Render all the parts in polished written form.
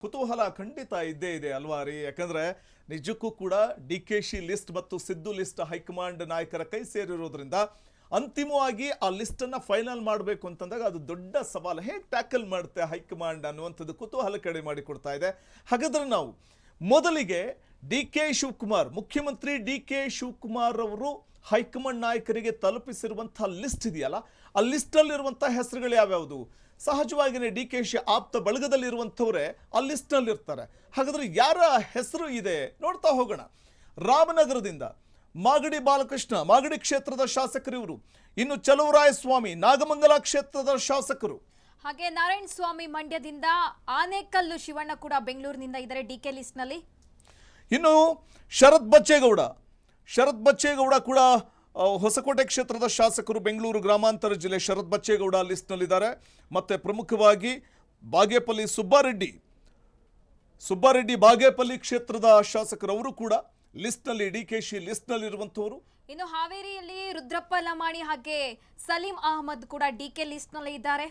ಕುತೂಹಲ ಖಂಡಿತ ಇದ್ದೇ ಇದೆ ಅಲ್ವಾ ರೀ. ಯಾಕಂದ್ರೆ ನಿಜಕ್ಕೂ ಕೂಡ ಡಿಕೆಶಿ ಲಿಸ್ಟ್ ಮತ್ತು ಸಿದ್ದು ಲಿಸ್ಟ್ ಹೈಕಮಾಂಡ್ ನಾಯಕರ ಕೈ ಸೇರಿರೋದ್ರಿಂದ ಅಂತಿಮವಾಗಿ ಆ ಲಿಸ್ಟ್ ಅನ್ನ ಫೈನಲ್ ಮಾಡಬೇಕು ಅಂತಂದಾಗ ಅದು ದೊಡ್ಡ ಸವಾಲು. ಹೇಗೆ ಟ್ಯಾಕಲ್ ಮಾಡುತ್ತೆ ಹೈಕಮಾಂಡ್ ಅನ್ನುವಂಥದ್ದು ಕುತೂಹಲ ಕಡಿಮೆ ಮಾಡಿಕೊಡ್ತಾ ಇದೆ. ಹಾಗಾದ್ರೆ ನಾವು ಮೊದಲಿಗೆ ಡಿ.ಕೆ. ಶಿವಕುಮಾರ್, ಮುಖ್ಯಮಂತ್ರಿ ಡಿ.ಕೆ. ಶಿವಕುಮಾರ್ ಅವರು ಹೈಕಮಾಂಡ್ ನಾಯಕರಿಗೆ ತಲುಪಿಸಿರುವಂತಹ ಲಿಸ್ಟ್ ಇದೆಯಲ್ಲ, ಆ ಲಿಸ್ಟಲ್ಲಿರುವಂತಹ ಹೆಸರುಗಳು ಯಾವ್ಯಾವುದು? ಸಹಜವಾಗಿಯೇ ಡಿ.ಕೆ.ಶಿ ಆಪ್ತ ಬಳಗದಲ್ಲಿರುವಂಥವರೇ ಆ ಲಿಸ್ಟ್ನಲ್ಲಿ ಇರ್ತಾರೆ. ಹಾಗಾದ್ರೆ ಯಾರ ಹೆಸರು ಇದೆ ನೋಡ್ತಾ ಹೋಗೋಣ. ರಾಮನಗರದಿಂದ ಮಾಗಡಿ ಬಾಲಕೃಷ್ಣ, ಮಾಗಡಿ ಕ್ಷೇತ್ರದ ಶಾಸಕರು ಇವರು. ಇನ್ನು ಚಲುವರಾಯಸ್ವಾಮಿ, ನಾಗಮಂಗಲ ಕ್ಷೇತ್ರದ ಶಾಸಕರು. ಹಾಗೆ ನಾರಾಯಣ ಸ್ವಾಮಿ ಮಂಡ್ಯದಿಂದ, ಆನೇಕಲ್ಲು ಶಿವಣ್ಣ ಕೂಡ ಬೆಂಗಳೂರಿನಿಂದ ಇದ್ದಾರೆ ಡಿ.ಕೆ ಲಿಸ್ಟ್ನಲ್ಲಿ. ಇನ್ನು ಶರತ್ ಬಚ್ಚೇಗೌಡ ಕೂಡ ಹೊಸಕೋಟೆ ಕ್ಷೇತ್ರದ ಶಾಸಕರು, ಬೆಂಗಳೂರು ಗ್ರಾಮಾಂತರ ಜಿಲ್ಲೆ ಶರತ್ ಬಚ್ಚೇಗೌಡ ಲಿಸ್ಟ್ನಲ್ಲಿದ್ದಾರೆ. ಮತ್ತೆ ಪ್ರಮುಖವಾಗಿ ಬಾಗೇಪಲ್ಲಿ ಸುಬ್ಬಾರೆಡ್ಡಿ ಬಾಗೇಪಲ್ಲಿ ಕ್ಷೇತ್ರದ ಶಾಸಕರು, ಅವರು ಕೂಡ ಲಿಸ್ಟ್ನಲ್ಲಿ, ಡಿ.ಕೆ.ಶಿ ಲಿಸ್ಟ್ನಲ್ಲಿ ಇರುವಂತವರು. ಇನ್ನು ಹಾವೇರಿಯಲ್ಲಿ ರುದ್ರಪ್ಪ ಲಮಾಣಿ ಹಾಗೆ ಸಲೀಂ ಅಹಮದ್ ಕೂಡ ಡಿ.ಕೆ ಲಿಸ್ಟ್ನಲ್ಲಿ ಇದ್ದಾರೆ.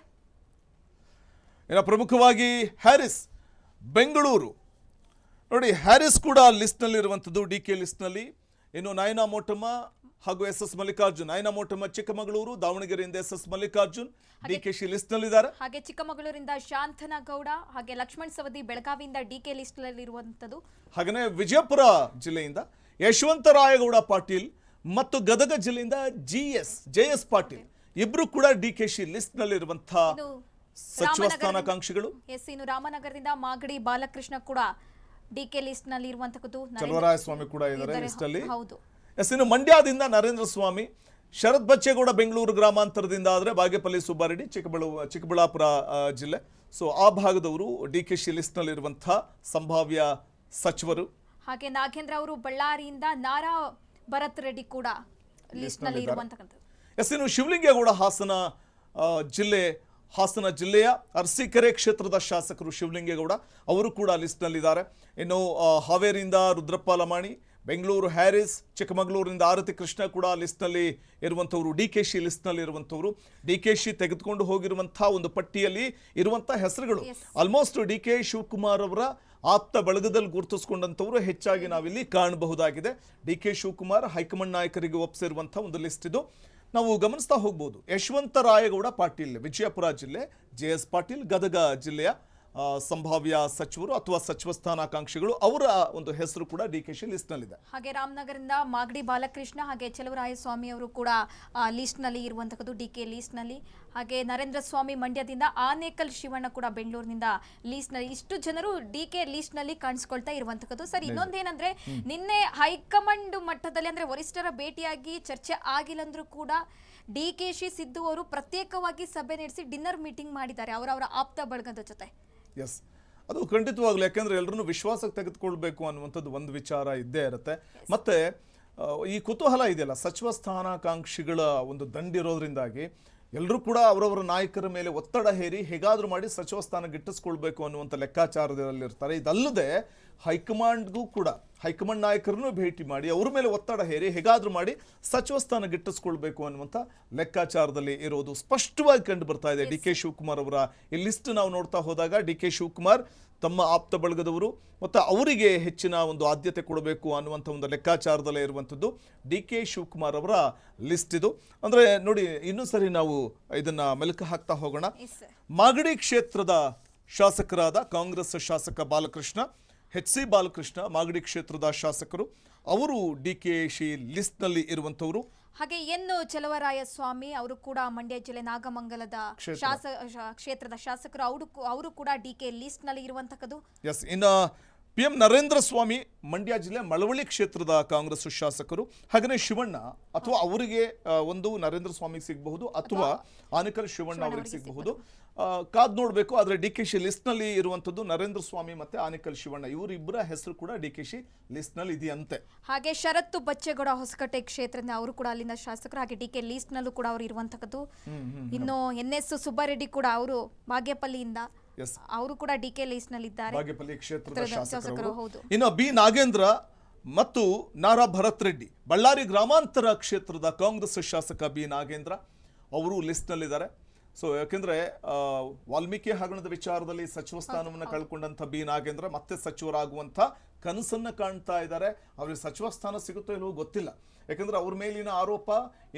ಇನ್ನು ಪ್ರಮುಖವಾಗಿ ಹ್ಯಾರಿಸ್ ಬೆಂಗಳೂರು, ನೋಡಿ ಹ್ಯಾರಿಸ್ ಕೂಡ ಲಿಸ್ಟ್ನಲ್ಲಿ ಇರುವಂಥದ್ದು, ಡಿ.ಕೆ ಲಿಸ್ಟ್ನಲ್ಲಿ. ಇನ್ನು ನಯನಾ ಮೋಟಮ್ಮ ಹಾಗೂ ಎಸ್ ಮಲ್ಲಿಕಾರ್ಜುನ್, ನಯನಾ ಮೋಟಮ್ಮ ಚಿಕ್ಕಮಗಳೂರು, ದಾವಣಗೆರೆಯಿಂದ ಎಸ್ ಮಲ್ಲಿಕಾರ್ಜುನ್ ಡಿ.ಕೆ.ಶಿ ಲಿಸ್ಟ್ನಲ್ಲಿದ್ದಾರೆ. ಹಾಗೆ ಚಿಕ್ಕಮಗಳೂರಿಂದ ಶಾಂತನಗೌಡ, ಹಾಗೆ ಲಕ್ಷ್ಮಣ್ ಸವದಿ ಬೆಳಗಾವಿಯಿಂದ ಡಿ.ಕೆ ಲಿಸ್ಟ್ನಲ್ಲಿ ಇರುವಂತದ್ದು. ಹಾಗೆಯೇ ವಿಜಯಪುರ ಜಿಲ್ಲೆಯಿಂದ ಯಶವಂತರಾಯಗೌಡ ಪಾಟೀಲ್ ಮತ್ತು ಗದಗ ಜಿಲ್ಲೆಯಿಂದ ಜೆ.ಎಸ್ ಪಾಟೀಲ್ ಇಬ್ರು ಕೂಡ ಡಿ.ಕೆ.ಶಿ ಲಿಸ್ಟ್ನಲ್ಲಿ ಇರುವಂತಹ ಸಚಿವ ಸ್ಥಾನಾಕಾಂಕ್ಷಿಗಳು. ಇನ್ನು ರಾಮನಗರದಿಂದ ಮಾಗಡಿ ಬಾಲಕೃಷ್ಣ ಕೂಡ ಡಿ.ಕೆ ಲಿಸ್ಟ್ನಲ್ಲಿ ಇರುವಂತದ್ದು. ಚಲುವರಾಯಸ್ವಾಮಿ ಕೂಡ ಇದ್ದಾರೆ ಲಿಸ್ಟಲ್ಲಿ. ಹೌದು. ಇನ್ನು ಮಂಡ್ಯದಿಂದ ನರೇಂದ್ರ ಸ್ವಾಮಿ, ಶರತ್ ಬಚ್ಚೇಗೌಡ ಬೆಂಗಳೂರು ಗ್ರಾಮಾಂತರದಿಂದ, ಆದರೆ ಬಾಗೇಪಲ್ಲಿ ಸುಬ್ಬಾರೆಡ್ಡಿ ಚಿಕ್ಕಬಳ್ಳಾಪುರ ಜಿಲ್ಲೆ. ಸೊ ಆ ಭಾಗದವರು ಡಿ.ಕೆ.ಶಿ ಲಿಸ್ಟ್ನಲ್ಲಿ ಇರುವಂತಹ ಸಂಭಾವ್ಯ ಸಚಿವರು. ಹಾಗೆ ನಾಗೇಂದ್ರ ಅವರು ಬಳ್ಳಾರಿಯಿಂದ, ನಾರಾ ಭರತ್ ರೆಡ್ಡಿ ಕೂಡ ಲಿಸ್ಟ್ನಲ್ಲಿ ಇರುವಂತಕ್ಕಂಥದ್ದು. ಇನ್ನು ಶಿವಲಿಂಗೇಗೌಡ ಹಾಸನ ಜಿಲ್ಲೆಯ ಅರಸೀಕೆರೆ ಕ್ಷೇತ್ರದ ಶಾಸಕರು ಶಿವಲಿಂಗೇಗೌಡ, ಅವರು ಕೂಡ ಲಿಸ್ಟ್ನಲ್ಲಿದ್ದಾರೆ. ಇನ್ನು ಹಾವೇರಿಯಿಂದ ರುದ್ರಪ್ಪ ಲಮಾಣಿ, ಬೆಂಗಳೂರು ಹ್ಯಾರಿಸ್, ಚಿಕ್ಕಮಗಳೂರಿನಿಂದ ಆರತಿ ಕೃಷ್ಣ ಕೂಡ ಲಿಸ್ಟ್ನಲ್ಲಿ ಇರುವಂಥವರು, ಡಿ.ಕೆ.ಶಿ ಲಿಸ್ಟ್ನಲ್ಲಿ ಇರುವಂಥವರು. ಡಿ.ಕೆ.ಶಿ ತೆಗೆದುಕೊಂಡು ಹೋಗಿರುವಂತಹ ಒಂದು ಪಟ್ಟಿಯಲ್ಲಿ ಇರುವಂತಹ ಹೆಸರುಗಳು ಆಲ್ಮೋಸ್ಟ್ ಡಿ.ಕೆ. ಶಿವಕುಮಾರ್ ಅವರ ಆಪ್ತ ಬಳಗದಲ್ಲಿ ಗುರುತಿಸಿಕೊಂಡಂಥವರು ಹೆಚ್ಚಾಗಿ ನಾವಿಲ್ಲಿ ಕಾಣಬಹುದಾಗಿದೆ. ಡಿ.ಕೆ. ಶಿವಕುಮಾರ್ ಹೈಕಮಾಂಡ್ ನಾಯಕರಿಗೆ ಒಪ್ಪಿಸಿರುವಂತಹ ಒಂದು ಲಿಸ್ಟ್ ಇದು. ನಾವು ಗಮನಿಸ್ತಾ ಹೋಗ್ಬೋದು. ಯಶವಂತರಾಯಗೌಡ ಪಾಟೀಲ್ ವಿಜಯಪುರ ಜಿಲ್ಲೆ, ಜೆ.ಎಸ್ ಪಾಟೀಲ್ ಗದಗ ಜಿಲ್ಲೆಯ ಸಂಭಾವ್ಯ ಸಚಿವರು ಅಥವಾ ಸಚಿವ ಸ್ಥಾನಾಕಾಂಕ್ಷಿಗಳು, ಅವರ ಒಂದು ಹೆಸರು ಕೂಡ ಡಿ.ಕೆ.ಶಿ ಲಿಸ್ಟ್ನಲ್ಲಿದೆ. ಹಾಗೆ ರಾಮನಗರದಿಂದ ಮಾಗಡಿ ಬಾಲಕೃಷ್ಣ ಹಾಗೆ ಚಲುವರಾಯಸ್ವಾಮಿ ಅವರು ಕೂಡ ಲಿಸ್ಟ್ನಲ್ಲಿ ಇರುವಂತದ್ದು, ಡಿ.ಕೆ ಲಿಸ್ಟ್ನಲ್ಲಿ. ಹಾಗೆ ನರೇಂದ್ರ ಸ್ವಾಮಿ ಮಂಡ್ಯದಿಂದ, ಆನೇಕಲ್ ಶಿವಣ್ಣ ಕೂಡ ಬೆಂಗಳೂರಿನಿಂದ ಲಿಸ್ಟ್ನಲ್ಲಿ. ಇಷ್ಟು ಜನರು ಡಿ.ಕೆ ಲಿಸ್ಟ್ನಲ್ಲಿ ಕಾಣಿಸ್ಕೊಳ್ತಾ ಇರುವಂತದ್ದು. ಸರ್, ಇನ್ನೊಂದೇನಂದ್ರೆ ನಿನ್ನೆ ಹೈಕಮಾಂಡ್ ಮಟ್ಟದಲ್ಲಿ ಅಂದ್ರೆ ವರಿಷ್ಠರ ಭೇಟಿಯಾಗಿ ಚರ್ಚೆ ಆಗಿಲ್ಲಂದ್ರೂ ಕೂಡ ಡಿ.ಕೆ.ಶಿ ಸಿದ್ದು ಅವರು ಪ್ರತ್ಯೇಕವಾಗಿ ಸಭೆ ನಡೆಸಿ ಡಿನ್ನರ್ ಮೀಟಿಂಗ್ ಮಾಡಿದ್ದಾರೆ ಅವರವರ ಆಪ್ತ ಬಳಗದ ಜೊತೆ. ಎಸ್, ಅದು ಖಂಡಿತವಾಗ್ಲು. ಯಾಕೆಂದ್ರೆ ಎಲ್ಲರನ್ನು ವಿಶ್ವಾಸಕ್ಕೆ ತೆಗೆದುಕೊಳ್ಬೇಕು ಅನ್ನುವಂಥದ್ದು ಒಂದು ವಿಚಾರ ಇದ್ದೇ ಇರುತ್ತೆ. ಮತ್ತೆ ಈ ಕುತೂಹಲ ಇದೆಯಲ್ಲ, ಸಚಿವ ಸ್ಥಾನಾಕಾಂಕ್ಷಿಗಳ ಒಂದು ದಂಡಿರೋದ್ರಿಂದಾಗಿ ಎಲ್ಲರೂ ಕೂಡ ಅವರವರ ನಾಯಕರ ಮೇಲೆ ಒತ್ತಡ ಹೇರಿ ಹೇಗಾದ್ರೂ ಮಾಡಿ ಸಚಿವ ಸ್ಥಾನ ಗಿಟ್ಟಿಸ್ಕೊಳ್ಬೇಕು ಅನ್ನುವಂಥ ಲೆಕ್ಕಾಚಾರದಲ್ಲಿರ್ತಾರೆ. ಇದಲ್ಲದೆ ಹೈಕಮಾಂಡ್ಗೂ ಕೂಡ, ಹೈಕಮಾಂಡ್ ನಾಯಕರನ್ನು ಭೇಟಿ ಮಾಡಿ ಅವ್ರ ಮೇಲೆ ಒತ್ತಡ ಹೇರಿ ಹೇಗಾದ್ರೂ ಮಾಡಿ ಸಚಿವ ಸ್ಥಾನ ಗಿಟ್ಟಿಸ್ಕೊಳ್ಬೇಕು ಅನ್ನುವಂಥ ಲೆಕ್ಕಾಚಾರದಲ್ಲಿ ಇರೋದು ಸ್ಪಷ್ಟವಾಗಿ ಕಂಡು ಬರ್ತಾ ಇದೆ. ಡಿ.ಕೆ. ಶಿವಕುಮಾರ್ ಅವರ ಈ ಲಿಸ್ಟ್ ನಾವು ನೋಡ್ತಾ ಹೋದಾಗ ಡಿ.ಕೆ. ಶಿವಕುಮಾರ್ ತಮ್ಮ ಆಪ್ತ ಬಳಗದವರು ಮತ್ತು ಅವರಿಗೆ ಹೆಚ್ಚಿನ ಒಂದು ಆದ್ಯತೆ ಕೊಡಬೇಕು ಅನ್ನುವಂಥ ಒಂದು ಲೆಕ್ಕಾಚಾರದಲ್ಲೇ ಇರುವಂಥದ್ದು ಡಿ.ಕೆ. ಶಿವಕುಮಾರ್ ಅವರ ಲಿಸ್ಟ್ ಇದು. ಅಂದರೆ ನೋಡಿ, ಇನ್ನೂ ಸರಿ ನಾವು ಇದನ್ನ ಮೆಲುಕು ಹಾಕ್ತಾ ಹೋಗೋಣ. ಮಾಗಡಿ ಕ್ಷೇತ್ರದ ಶಾಸಕರಾದ ಕಾಂಗ್ರೆಸ್ ಶಾಸಕ ಬಾಲಕೃಷ್ಣ, ಎಚ್.ಸಿ. ಬಾಲಕೃಷ್ಣ, ಮಾಗಡಿ ಕ್ಷೇತ್ರದ ಶಾಸಕರು, ಅವರು ಡಿ.ಕೆ.ಶಿ ಲಿಸ್ಟ್ನಲ್ಲಿ ಇರುವಂಥವರು. ಹಾಗೆ ಚಲುವರಾಯಸ್ವಾಮಿ ಅವರು ಕೂಡ ಮಂಡ್ಯ ಜಿಲ್ಲೆ ನಾಗಮಂಗಲದ ಕ್ಷೇತ್ರದ ಶಾಸಕರು, ಅವರು ಕೂಡ ಡಿ.ಕೆ ಲಿಸ್ಟ್ನಲ್ಲಿ ಇರುವಂತಕ್ಕದ್ದು. ಎಸ್, ಇನ್ನು ಪಿ.ಎಂ. ನರೇಂದ್ರ ಸ್ವಾಮಿ ಮಂಡ್ಯ ಜಿಲ್ಲೆ ಮಳವಳ್ಳಿ ಕ್ಷೇತ್ರದ ಕಾಂಗ್ರೆಸ್ ಶಾಸಕರು. ಹಾಗೆಯೇ ಶಿವಣ್ಣ, ಅಥವಾ ಅವರಿಗೆ ಒಂದು ನರೇಂದ್ರ ಸ್ವಾಮಿಗೆ ಸಿಗಬಹುದು ಅಥವಾ ಆನೇಕಲ್ ಶಿವಣ್ಣ ಅವರಿಗೆ ಸಿಗಬಹುದು, ಕಾದ್ ನೋಡಬೇಕು. ಆದರೆ ಡಿ.ಕೆ.ಶಿ ಲಿಸ್ಟ್ನಲ್ಲಿ ಇರುವಂಥದ್ದು ನರೇಂದ್ರ ಸ್ವಾಮಿ ಮತ್ತೆ ಆನೇಕಲ್ ಶಿವಣ್ಣ, ಇವರಿಬ್ಬರ ಹೆಸರು ಕೂಡ ಡಿ.ಕೆ.ಶಿ ಲಿಸ್ಟ್ನಲ್ಲಿ ಇದೆಯಂತೆ. ಹಾಗೆ ಶರತ್ ಬಚ್ಚೇಗೌಡ ಹೊಸಕೋಟೆ ಕ್ಷೇತ್ರದಿಂದ, ಅವರು ಕೂಡ ಅಲ್ಲಿನ ಶಾಸಕರು. ಹಾಗೆ ಡಿ.ಕೆ ಲಿಸ್ಟ್ನಲ್ಲೂ ಕೂಡ ಅವರು ಇರುವಂತಕ್ಕದ್ದು. ಇನ್ನು ಎನ್.ಎಸ್ ಸುಬ್ಬಾರೆಡ್ಡಿ ಕೂಡ, ಅವರು ಬಾಗೇಪಲ್ಲಿಯಿಂದ, ಅವರು ಕೂಡ ಡಿ.ಕೆ ಲಿಸ್ಟ್ನಲ್ಲಿ ಇದ್ದಾರೆ, ಬಾಗೇಪಲ್ಲಿ ಕ್ಷೇತ್ರದ ಶಾಸಕರು. ಹೌದು. ಇನ್ನು ಬಿ ನಾಗೇಂದ್ರ ಮತ್ತು ನಾರಾ ಭರತ್ ರೆಡ್ಡಿ, ಬಳ್ಳಾರಿ ಗ್ರಾಮಾಂತರ ಕ್ಷೇತ್ರದ ಕಾಂಗ್ರೆಸ್ ಶಾಸಕ ಬಿ ನಾಗೇಂದ್ರ, ಅವರು ಲಿಸ್ಟ್ನಲ್ಲಿದ್ದಾರೆ. ಸೊ ಯಾಕೆಂದ್ರೆ ವಾಲ್ಮೀಕಿ ಹಗರಣದ ವಿಚಾರದಲ್ಲಿ ಸಚಿವ ಸ್ಥಾನವನ್ನು ಕಳ್ಕೊಂಡಂತ ಬಿ ನಾಗೇಂದ್ರ ಮತ್ತೆ ಸಚಿವರಾಗುವಂತ ಕನಸನ್ನ ಕಾಣ್ತಾ ಇದ್ದಾರೆ. ಅವ್ರಿಗೆ ಸಚಿವ ಸ್ಥಾನ ಸಿಗುತ್ತೋ ಇಲ್ಲವೋ ಗೊತ್ತಿಲ್ಲ, ಯಾಕಂದ್ರೆ ಅವ್ರ ಮೇಲಿನ ಆರೋಪ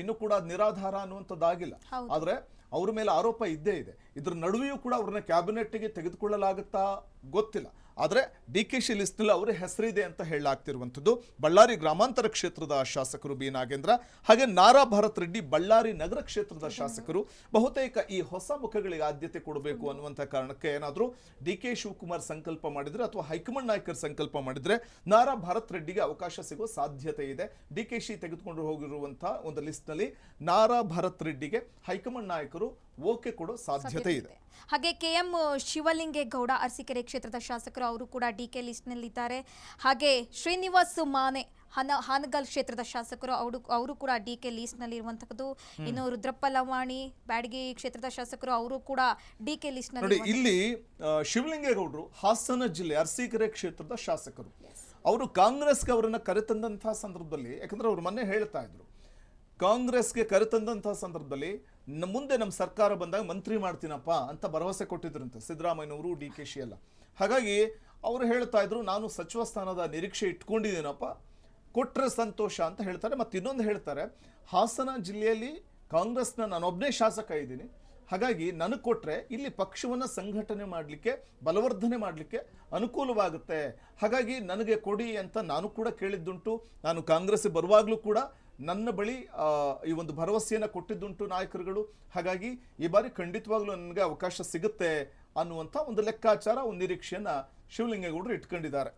ಇನ್ನೂ ಕೂಡ ನಿರಾಧಾರ ಅನ್ನುವಂಥದ್ದಾಗಿಲ್ಲ. ಆದ್ರೆ ಅವ್ರ ಮೇಲೆ ಆರೋಪ ಇದ್ದೇ ಇದೆ. ಇದ್ರ ನಡುವೆಯೂ ಕೂಡ ಅವ್ರನ್ನ ಕ್ಯಾಬಿನೆಟ್ಗೆ ತೆಗೆದುಕೊಳ್ಳಲಾಗುತ್ತಾ ಗೊತ್ತಿಲ್ಲ. ಆದರೆ DKC ಲಿಸ್ಟ್ನಲ್ಲಿ ಅವರ ಹೆಸರಿದೆ ಅಂತ ಹೇಳಲಾಗ್ತಿರುವಂಥದ್ದು. ಬಳ್ಳಾರಿ ಗ್ರಾಮಾಂತರ ಕ್ಷೇತ್ರದ ಶಾಸಕರು ಬಿ ನಾಗೇಂದ್ರ ಹಾಗೆ ನಾರಾ ಭರತ್ ರೆಡ್ಡಿ ಬಳ್ಳಾರಿ ನಗರ ಕ್ಷೇತ್ರದ ಶಾಸಕರು. ಬಹುತೇಕ ಈ ಹೊಸ ಮುಖಗಳಿಗೆ ಆದ್ಯತೆ ಕೊಡಬೇಕು ಅನ್ನುವಂಥ ಕಾರಣಕ್ಕೆ ಏನಾದರೂ DK ಶಿವಕುಮಾರ್ ಸಂಕಲ್ಪ ಮಾಡಿದ್ರೆ ಅಥವಾ ಹೈಕಮಾಂಡ್ ನಾಯಕರು ಸಂಕಲ್ಪ ಮಾಡಿದ್ರೆ ನಾರಾ ಭರತ್ ರೆಡ್ಡಿಗೆ ಅವಕಾಶ ಸಿಗೋ ಸಾಧ್ಯತೆ ಇದೆ. DKC ತೆಗೆದುಕೊಂಡು ಹೋಗಿರುವಂತಹ ಒಂದು ಲಿಸ್ಟ್ನಲ್ಲಿ ನಾರಾ ಭರತ್ ರೆಡ್ಡಿಗೆ ಹೈಕಮಾಂಡ್ ನಾಯಕರು ಓಕೆ ಕೊಡೋ ಸಾಧ್ಯತೆ ಇದೆ. ಹಾಗೆ KM ಶಿವಲಿಂಗೇಗೌಡ ಅರಸೀಕೆರೆ ಕ್ಷೇತ್ರದ ಶಾಸಕರು, ಅವರು ಕೂಡ DK ಲಿಸ್ಟ್ನಲ್ಲಿದ್ದಾರೆ. ಹಾಗೆ ಶ್ರೀನಿವಾಸ್ ಮಾನೆ ಹಾನಗಲ್ ಕ್ಷೇತ್ರದ ಶಾಸಕರು, ಅವರು ಕೂಡ DK ಲಿಸ್ಟ್ನಲ್ಲಿ ಇರುವಂತದ್ದು. ಇನ್ನು ರುದ್ರಪ್ಪ ಲವಾಣಿ ಬ್ಯಾಡಗಿ ಕ್ಷೇತ್ರದ ಶಾಸಕರು, ಅವರು ಕೂಡ DK ಲಿಸ್ಟ್ನಲ್ಲಿ. ನೋಡಿ, ಇಲ್ಲಿ ಶಿವಲಿಂಗೇಗೌಡರು ಹಾಸನ ಜಿಲ್ಲೆ ಅರಸೀಕೆರೆ ಕ್ಷೇತ್ರದ ಶಾಸಕರು. ಅವರು ಕಾಂಗ್ರೆಸ್ಗೆ ಅವರನ್ನ ಕರೆತಂದಂತಹ ಸಂದರ್ಭದಲ್ಲಿ, ಯಾಕಂದ್ರೆ ಅವರು ಮೊನ್ನೆ ಹೇಳ್ತಾ ಇದ್ರು, ಕಾಂಗ್ರೆಸ್ಗೆ ಕರೆತಂದಂತಹ ಸಂದರ್ಭದಲ್ಲಿ ಮುಂದೆ ನಮ್ಮ ಸರ್ಕಾರ ಬಂದಾಗ ಮಂತ್ರಿ ಮಾಡ್ತೀನಪ್ಪ ಅಂತ ಭರವಸೆ ಕೊಟ್ಟಿದ್ರಂತೆ ಸಿದ್ದರಾಮಯ್ಯನವರು, DKC ಎಲ್ಲ. ಹಾಗಾಗಿ ಅವರು ಹೇಳ್ತಾ ಇದ್ರು, ನಾನು ಸಚಿವ ಸ್ಥಾನದ ನಿರೀಕ್ಷೆ ಇಟ್ಕೊಂಡಿದ್ದೀನಪ್ಪ, ಕೊಟ್ರೆ ಸಂತೋಷ ಅಂತ ಹೇಳ್ತಾರೆ. ಮತ್ತು ಇನ್ನೊಂದು ಹೇಳ್ತಾರೆ, ಹಾಸನ ಜಿಲ್ಲೆಯಲ್ಲಿ ಕಾಂಗ್ರೆಸ್ನ ನಾನೊಬ್ಬನೇ ಶಾಸಕ ಇದ್ದೀನಿ, ಹಾಗಾಗಿ ನನಗೆ ಕೊಟ್ಟರೆ ಇಲ್ಲಿ ಪಕ್ಷವನ್ನು ಸಂಘಟನೆ ಮಾಡಲಿಕ್ಕೆ, ಬಲವರ್ಧನೆ ಮಾಡಲಿಕ್ಕೆ ಅನುಕೂಲವಾಗುತ್ತೆ, ಹಾಗಾಗಿ ನನಗೆ ಕೊಡಿ ಅಂತ ನಾನು ಕೂಡ ಕೇಳಿದ್ದುಂಟು. ನಾನು ಕಾಂಗ್ರೆಸ್ ಬರುವಾಗಲೂ ಕೂಡ ನನ್ನ ಬಳಿ ಈ ಒಂದು ಭರವಸೆಯನ್ನು ಕೊಟ್ಟಿದ್ದುಂಟು ನಾಯಕರುಗಳು. ಹಾಗಾಗಿ ಈ ಬಾರಿ ಖಂಡಿತವಾಗ್ಲೂ ನನಗೆ ಅವಕಾಶ ಸಿಗುತ್ತೆ ಅನ್ನುವಂಥ ಒಂದು ಲೆಕ್ಕಾಚಾರ, ಒಂದು ನಿರೀಕ್ಷೆಯನ್ನು ಶಿವಲಿಂಗೇಗೌಡರು ಇಟ್ಕೊಂಡಿದ್ದಾರೆ.